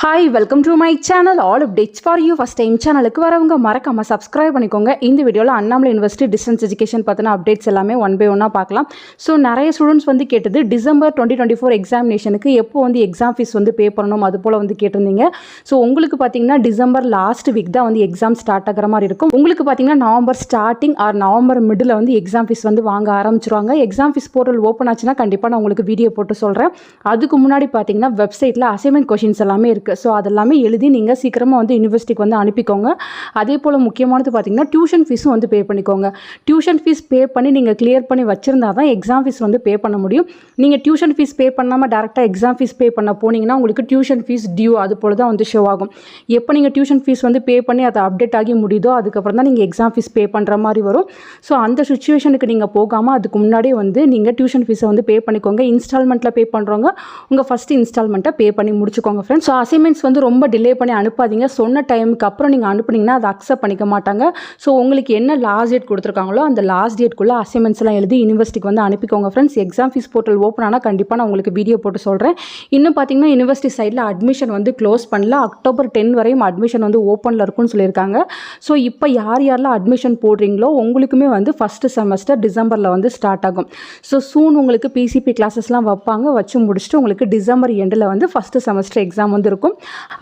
Hi welcome to my channel all updates for you. First time சேனலுக்கு வரவங்க மறக்காமல் subscribe பண்ணிக்கோங்க. இந்த வீடியோவில் அண்ணாமலை யூனிவர்சிட்டி டிஸ்டன்ஸ் எஜுகேஷன் பற்றின அப்டேட்ஸ் எல்லாமே ஒன் பை ஒன்னாக பார்க்கலாம். ஸோ நிறைய ஸ்டூடெண்ட்ஸ் வந்து கேட்டது டிசம்பர் 2024 எக்ஸாமினேஷனுக்கு எப்போ வந்து எக்ஸாம் ஃபீஸ் வந்து பே பண்ணணும் அது போல் வந்து கேட்டிருந்தீங்க. ஸோ உங்களுக்கு பார்த்தீங்கன்னா டிசம்பர் லாஸ்ட் வீக் தான் வந்து எக்ஸாம் ஸ்டார்ட் ஆகிற மாதிரி இருக்கும். உங்களுக்கு பார்த்தீங்கன்னா November starting or November middle வந்து எக்ஸாம் ஃபீஸ் வந்து வாங்க ஆரம்பிச்சிருவாங்க. எக்ஸாம் ஃபீஸ் போர்ட்டல் ஓப்பன் ஆச்சுன்னா கண்டிப்பாக நான் உங்களுக்கு வீடியோ போட்டு சொல்கிறேன். அதுக்கு முன்னாடி பார்த்தீங்கன்னா வெப்சைட்டில் அசைன்மெண்ட் கொஷின்ஸ் எல்லாமே இருக்குது. ஸோ அதெல்லாமே எழுதி நீங்கள் சீக்கிரமாக வந்து யூனிவர்சிட்டிக்கு வந்து அனுப்பிக்கோங்க. அதே போல் முக்கியமானது பார்த்தீங்கன்னா டியூஷன் ஃபீஸும் வந்து பே பண்ணிக்கோங்க. டியூஷன் ஃபீஸ் பே பண்ணி நீங்கள் கிளியர் பண்ணி வச்சுருந்தா தான் எக்ஸாம் ஃபீஸ் வந்து பே பண்ண முடியும். நீங்கள் டியூஷன் ஃபீஸ் பே பண்ணாமல் டேரெக்டாக எக்ஸாம் ஃபீஸ் பே பண்ண போனீங்கன்னா உங்களுக்கு டியூஷன் ஃபீஸ் டியூ அது போல் தான் வந்து ஷோ ஆகும். எப்போ நீங்கள் டியூஷன் ஃபீஸ் வந்து பே பண்ணி அதை அப்டேட் ஆகி முடியுதோ அதுக்கப்புறம் தான் நீங்கள் எக்ஸாம் ஃபீஸ் பே பண்ணுற மாதிரி வரும். ஸோ அந்த சுச்சுவேஷனுக்கு நீங்கள் போகாமல் அதுக்கு முன்னாடியே வந்து நீங்கள் டியூஷன் ஃபீஸை வந்து பே பண்ணிக்கோங்க. இன்ஸ்டால்மெண்ட்டில் பே பண்ணுறவங்க உங்கள் ஃபஸ்ட்டு இன்ஸ்டால்மெண்ட்டை பே பண்ணி முடிச்சுக்கோங்க ஃப்ரெண்ட்ஸ். ஸோ அசைன்மெண்ட்ஸ் வந்து ரொம்ப டிலே பண்ணி அனுப்பாதீங்க. சொன்ன டைமுக்கு அப்புறம் நீங்கள் அனுப்புனீங்கன்னா அதை அக்செப்ட் பண்ணிக்க மாட்டாங்க. ஸோ உங்களுக்கு என்ன லாஸ்ட் டேட் கொடுத்துருக்காங்களோ அந்த லாஸ்ட் டேட்குள்ளே அசைன்மெண்ட்ஸ்லாம் எழுதி யூனிவர்சிட்டிக்கு வந்து அனுப்பிக்கோங்க friends. Exam fees portal open ஆனால் கண்டிப்பாக நான் உங்களுக்கு வீடியோ போட்டு சொல்கிறேன். இன்னும் பார்த்தீங்கன்னா யூனிவர்சிட்டி சைடில் அட்மிஷன் வந்து க்ளோஸ் பண்ணல. அக்டோபர் 10 வரையும் அட்மிஷன் வந்து ஓப்பனில் இருக்குன்னு சொல்லியிருக்காங்க. ஸோ இப்போ யாரெல்லாம் அட்மிஷன் போடுறீங்களோ உங்களுக்குமே வந்து ஃபஸ்ட்டு செமஸ்டர் டிசம்பரில் வந்து ஸ்டார்ட் ஆகும். ஸோ சூன் உங்களுக்கு பிசிபி கிளாஸஸ்லாம் வைப்பாங்க. வச்சு முடிச்சுட்டு உங்களுக்கு டிசம்பர் எண்டில் வந்து ஃபஸ்ட்டு செமஸ்டர் எக்ஸாம் வந்து இருக்கும்.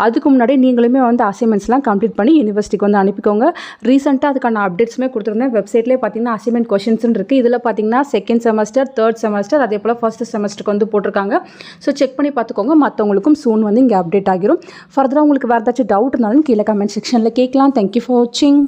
அதுக்கு முன்னாடி நீங்களுமே வந்து அசைன்மெண்ட்ஸ்லாம் கம்ப்ளீட் பண்ணி யூனிவர்சிட்டிக்கு வந்து அனுப்பிக்கோங்க. ரீசெண்டாக அதுக்கான அப்டேட்ஸுமே கொடுத்துருந்தேன். வெப்சைட்லேயே பார்த்தீங்கன்னா அசைன்மெண்ட் கொஷின்ஸ்னு இருக்குது. இதில் பார்த்தீங்கன்னா செகண்ட் செமஸ்டர், தேர்ட் செமஸ்டர், அதே போல் ஃபர்ஸ்ட் செமஸ்டருக்கு வந்து போட்டிருக்காங்க. ஸோ செக் பண்ணி பார்த்துக்கோங்க. மற்றவங்களுக்கும் சூன் வந்து இங்கே அப்டேட் ஆகிரும். ஃபர்தராக உங்களுக்கு வேறு ஏதாச்சும் டவுட் இருந்தாலும் கீழே கமெண்ட் செக்ஷனில் கேட்கலாம். தேங்க்யூ ஃபார் வாட்சிங்.